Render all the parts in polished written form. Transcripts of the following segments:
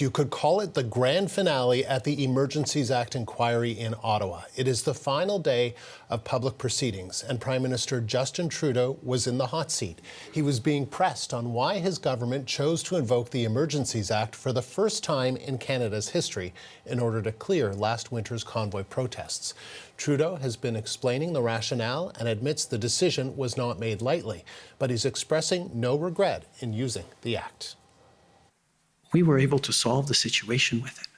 You could call it the grand finale at the Emergencies Act inquiry in Ottawa. It is the final day of public proceedings, and Prime Minister Justin Trudeau was in the hot seat. He was being pressed on why his government chose to invoke the Emergencies Act for the first time in Canada's history in order to clear last winter's convoy protests. Trudeau has been explaining the rationale and admits the decision was not made lightly, but he's expressing no regret in using the act. We were able to solve the situation with it.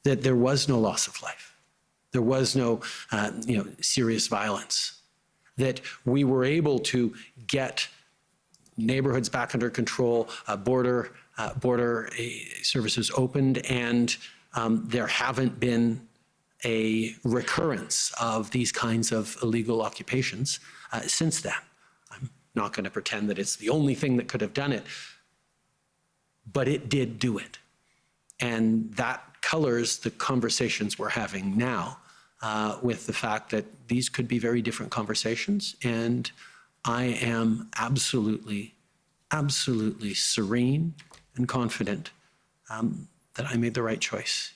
That there was no loss of life. There was no, serious violence. That we were able to get neighborhoods back under control, border services opened, and there haven't been a recurrence of these kinds of illegal occupations since then. I'm not going to pretend that it's the only thing that could have done it, but it did do it. And that colors the conversations we're having now with the fact that these could be very different conversations. And I am absolutely serene and confident that I made the right choice.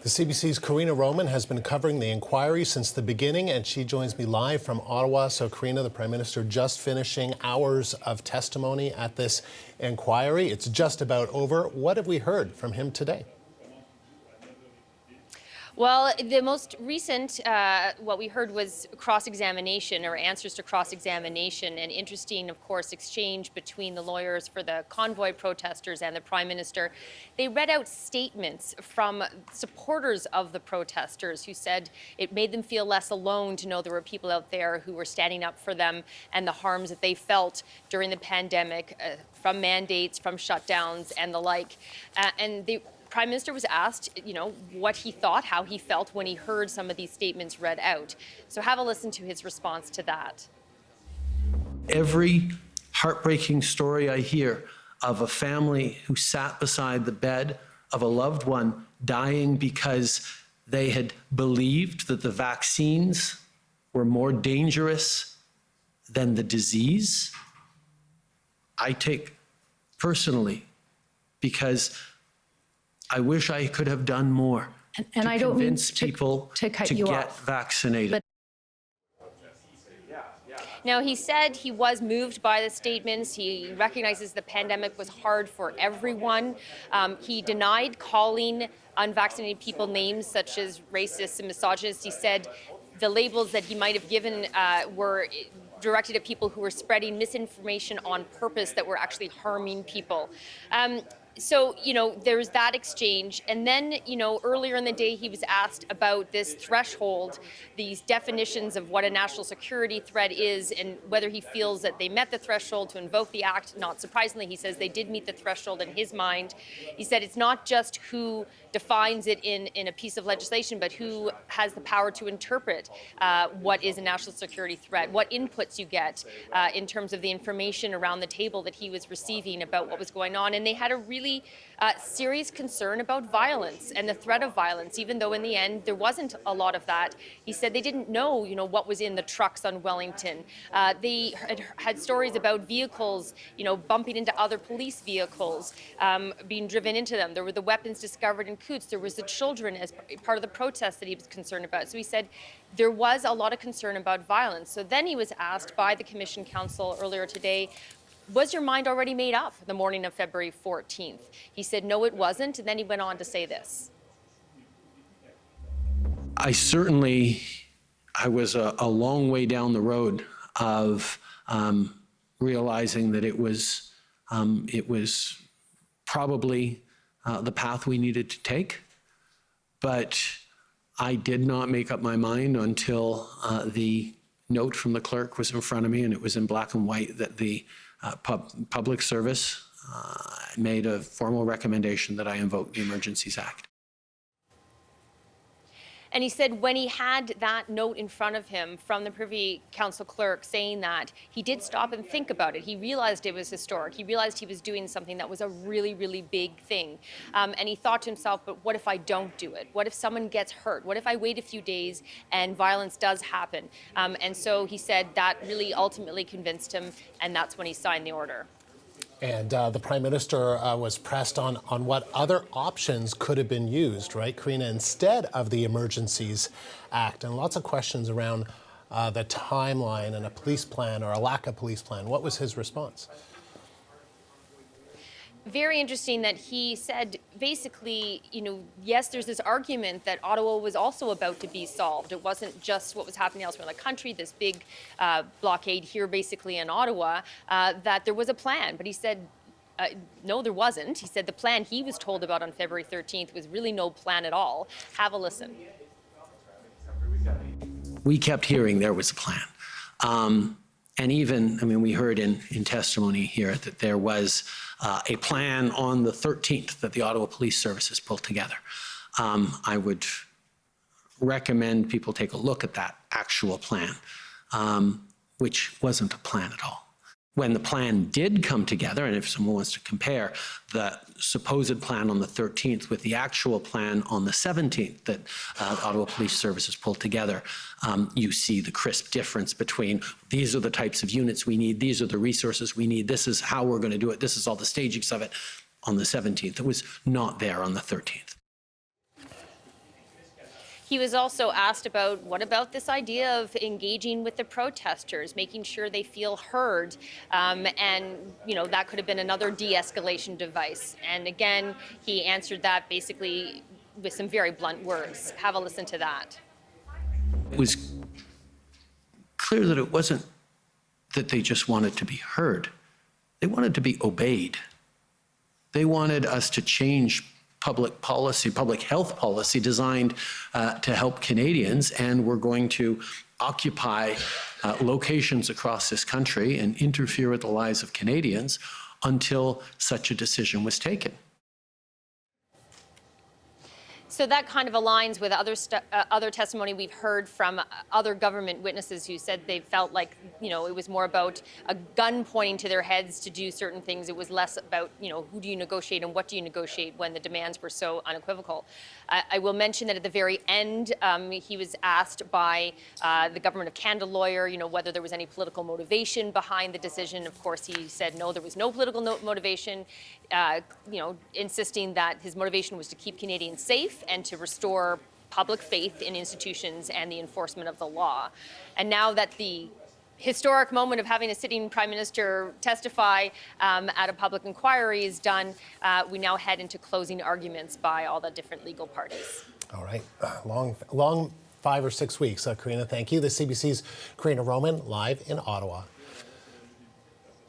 The CBC's Karina Roman has been covering the inquiry since the beginning, and she joins me live from Ottawa. So, Karina, the Prime Minister just finishing hours of testimony at this inquiry. It's just about over. What have we heard from him today? Well, the most recent, what we heard was cross-examination or answers to cross-examination, an interesting, of course, exchange between the lawyers for the convoy protesters and the Prime Minister. They read out statements from supporters of the protesters who said it made them feel less alone to know there were people out there who were standing up for them and the harms that they felt during the pandemic from mandates, from shutdowns and the like. And the Prime Minister was asked, what he thought, how he felt when he heard some of these statements read out. So have a listen to his response to that. Every heartbreaking story I hear of a family who sat beside the bed of a loved one dying because they had believed that the vaccines were more dangerous than the disease, I take personally, because I wish I could have done more and I don't convince people to cut to you get off, vaccinated. Now, he said he was moved by the statements. He recognizes the pandemic was hard for everyone. He denied calling unvaccinated people names such as racist and misogynist. He said the labels that he might have given were directed at people who were spreading misinformation on purpose that were actually harming people. So, there's that exchange. And then, earlier in the day, he was asked about this threshold, these definitions of what a national security threat is and whether he feels that they met the threshold to invoke the act. Not surprisingly, he says they did meet the threshold in his mind. He said it's not just who defines it in a piece of legislation, but who has the power to interpret what is a national security threat, what inputs you get in terms of the information around the table that he was receiving about what was going on. And they had a really serious concern about violence and the threat of violence, even though in the end there wasn't a lot of that. He said they didn't know, what was in the trucks on Wellington. They had stories about vehicles, bumping into other police vehicles, being driven into them. There were the weapons discovered in Coots. There was the children as part of the protest that he was concerned about. So he said there was a lot of concern about violence. So then he was asked by the Commission Council earlier today, was your mind already made up the morning of February 14th? He said, no, it wasn't. And then he went on to say this. I was a long way down the road of realizing that it was probably the path we needed to take. But I did not make up my mind until the note from the clerk was in front of me, and it was in black and white that the public service made a formal recommendation that I invoke the Emergencies Act. And he said when he had that note in front of him from the Privy Council clerk saying that, he did stop and think about it. He realized it was historic. He realized he was doing something that was a really, really big thing. And he thought to himself, but what if I don't do it? What if someone gets hurt? What if I wait a few days and violence does happen? And so he said that really ultimately convinced him, and that's when he signed the order. And the Prime Minister was pressed on what other options could have been used, right, Karina, instead of the Emergencies Act. And lots of questions around the timeline and a police plan or a lack of police plan. What was his response? Very interesting that he said basically, yes, there's this argument that Ottawa was also about to be solved. It wasn't just what was happening elsewhere in the country, this big blockade here basically in Ottawa, that there was a plan. But he said, no, there wasn't. He said the plan he was told about on February 13th was really no plan at all. Have a listen. We kept hearing there was a plan. And even, we heard in testimony here that there was a plan on the 13th that the Ottawa Police Services pulled together. I would recommend people take a look at that actual plan, which wasn't a plan at all. When the plan did come together, and if someone wants to compare the supposed plan on the 13th with the actual plan on the 17th that Ottawa Police Services pulled together, you see the crisp difference between these are the types of units we need, these are the resources we need, this is how we're going to do it, this is all the stagings of it on the 17th. It was not there on the 13th. He was also asked about what about this idea of engaging with the protesters, making sure they feel heard, and that could have been another de-escalation device. And again, he answered that basically with some very blunt words. Have a listen to that. It was clear that it wasn't that they just wanted to be heard. They wanted to be obeyed. They wanted us to change public policy, public health policy designed to help Canadians, and we're going to occupy locations across this country and interfere with the lives of Canadians until such a decision was taken. So that kind of aligns with other testimony we've heard from other government witnesses who said they felt like, it was more about a gun pointing to their heads to do certain things. It was less about, who do you negotiate and what do you negotiate when the demands were so unequivocal. I will mention that at the very end, he was asked by the Government of Canada lawyer, whether there was any political motivation behind the decision. Of course, he said no, there was no political motivation, insisting that his motivation was to keep Canadians safe and to restore public faith in institutions and the enforcement of the law. And now that the historic moment of having a sitting Prime Minister testify at a public inquiry is done, we now head into closing arguments by all the different legal parties. All right. Long 5 or 6 weeks. Karina, thank you. The CBC's Karina Roman, live in Ottawa.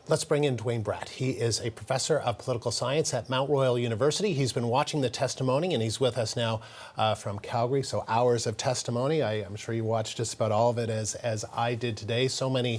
Let's bring in Dwayne Brett. He is a professor of political science at Mount Royal University. He's been watching the testimony, and he's with us now from Calgary. So hours of testimony. I'm sure you watched just about all of it as I did today. So many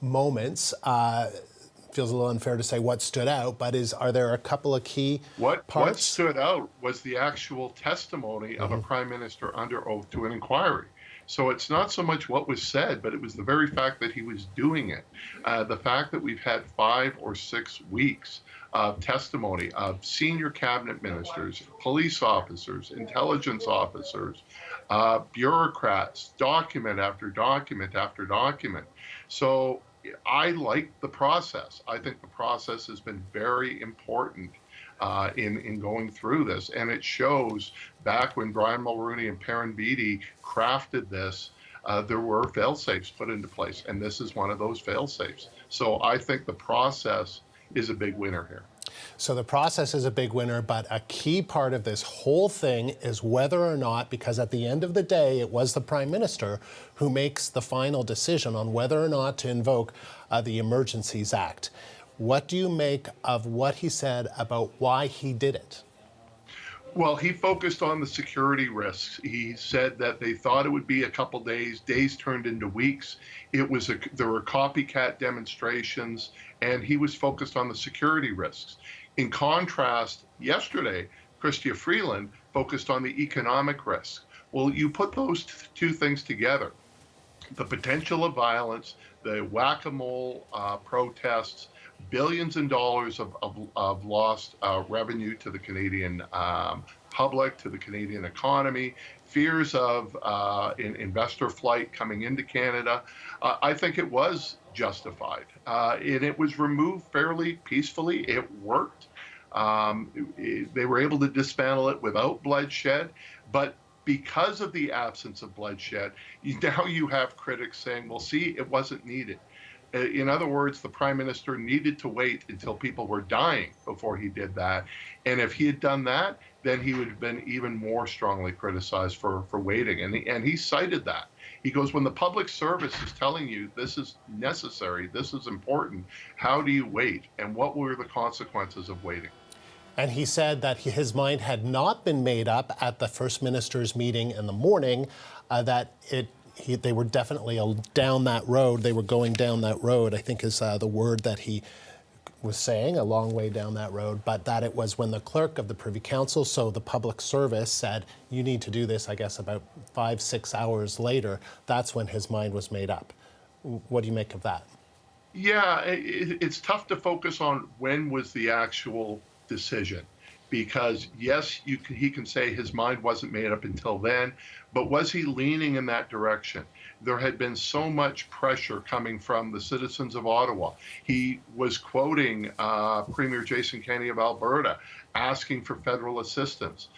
moments. Feels a little unfair to say what stood out, but are there a couple of key parts? What stood out was the actual testimony of a prime minister under oath to an inquiry. So it's not so much what was said, but it was the very fact that he was doing it. The fact that we've had 5 or 6 weeks of testimony of senior cabinet ministers, police officers, intelligence officers, bureaucrats, document after document after document. So I like the process. I think the process has been very important in going through this. And it shows back when Brian Mulroney and Perrin Beatty crafted this, there were fail-safes put into place. And this is one of those fail-safes. So I think the process is a big winner here. So the process is a big winner, but a key part of this whole thing is whether or not, because at the end of the day, it was the Prime Minister who makes the final decision on whether or not to invoke the Emergencies Act. What do you make of what he said about why he did it? Well, he focused on the security risks. He said that they thought it would be a couple days. Days turned into weeks. There were copycat demonstrations, and he was focused on the security risks. In contrast, yesterday, Chrystia Freeland focused on the economic risks. Well, you put those two things together, the potential of violence, the whack-a-mole protests, billions in dollars of lost revenue to the Canadian public, to the Canadian economy, fears of investor flight coming into Canada. I think it was justified, and it was removed fairly peacefully. It worked. They were able to dismantle it without bloodshed, but because of the absence of bloodshed, now you have critics saying, well, see, it wasn't needed. In other words, the Prime Minister needed to wait until people were dying before he did that. And if he had done that, then he would have been even more strongly criticized for waiting. And he cited that. He goes, when the public service is telling you this is necessary, this is important, how do you wait? And what were the consequences of waiting? And he said that his mind had not been made up at the First Minister's meeting in the morning, that they were definitely down that road. They were going down that road, I think is the word that he was saying, a long way down that road, but that it was when the clerk of the Privy Council, so the public service, said, you need to do this, I guess, about 5-6 hours later, that's when his mind was made up. What do you make of that? Yeah, it's tough to focus on when was the actual decision, because yes, he can say his mind wasn't made up until then, but was he leaning in that direction? There had been so much pressure coming from the citizens of Ottawa. He was quoting Premier Jason Kenney of Alberta, asking for federal assistance.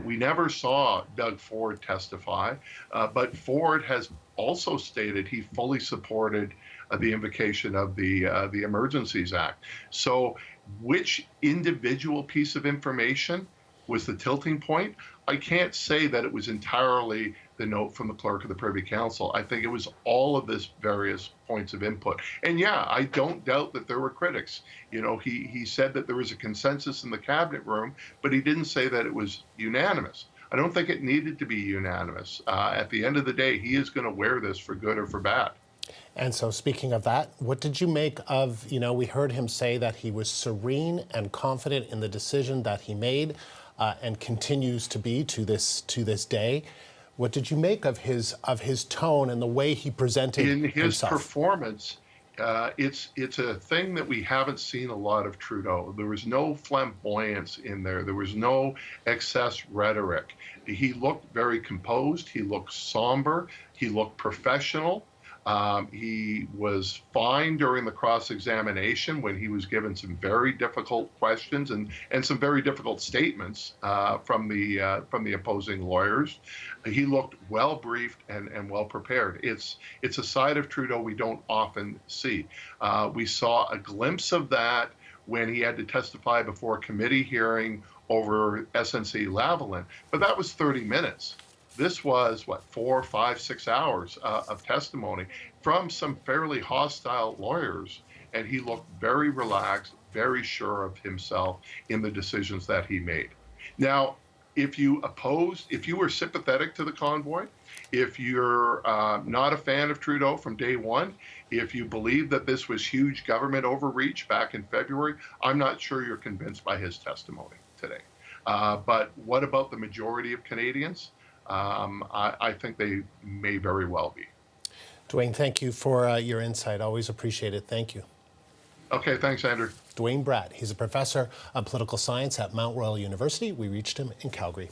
We never saw Doug Ford testify, but Ford has also stated he fully supported the invocation of the Emergencies Act. So which individual piece of information was the tilting point? I can't say that it was entirely the note from the clerk of the Privy Council. I think it was all of this various points of input. And yeah, I don't doubt that there were critics. You know, he said that there was a consensus in the cabinet room, but he didn't say that it was unanimous. I don't think it needed to be unanimous. At the end of the day, he is going to wear this for good or for bad. And so speaking of that, what did you make of, we heard him say that he was serene and confident in the decision that he made and continues to be to this day. What did you make of his tone and the way he presented in his himself? Performance? It's a thing that we haven't seen a lot of Trudeau. There was no flamboyance in there. There was no excess rhetoric. He looked very composed. He looked somber. He looked professional. He was fine during the cross-examination when he was given some very difficult questions and some very difficult statements from the opposing lawyers. He looked well briefed and well prepared. It's a side of Trudeau we don't often see. We saw a glimpse of that when he had to testify before a committee hearing over SNC Lavalin, but that was 30 minutes. This was, 4, 5, 6 hours of testimony from some fairly hostile lawyers, and he looked very relaxed, very sure of himself in the decisions that he made. Now, if you were sympathetic to the convoy, if you're not a fan of Trudeau from day one, if you believe that this was huge government overreach back in February, I'm not sure you're convinced by his testimony today. But what about the majority of Canadians? I think they may very well be. Dwayne, thank you for your insight. Always appreciate it. Thank you. Okay, thanks, Andrew. Dwayne Bratt, he's a professor of political science at Mount Royal University. We reached him in Calgary.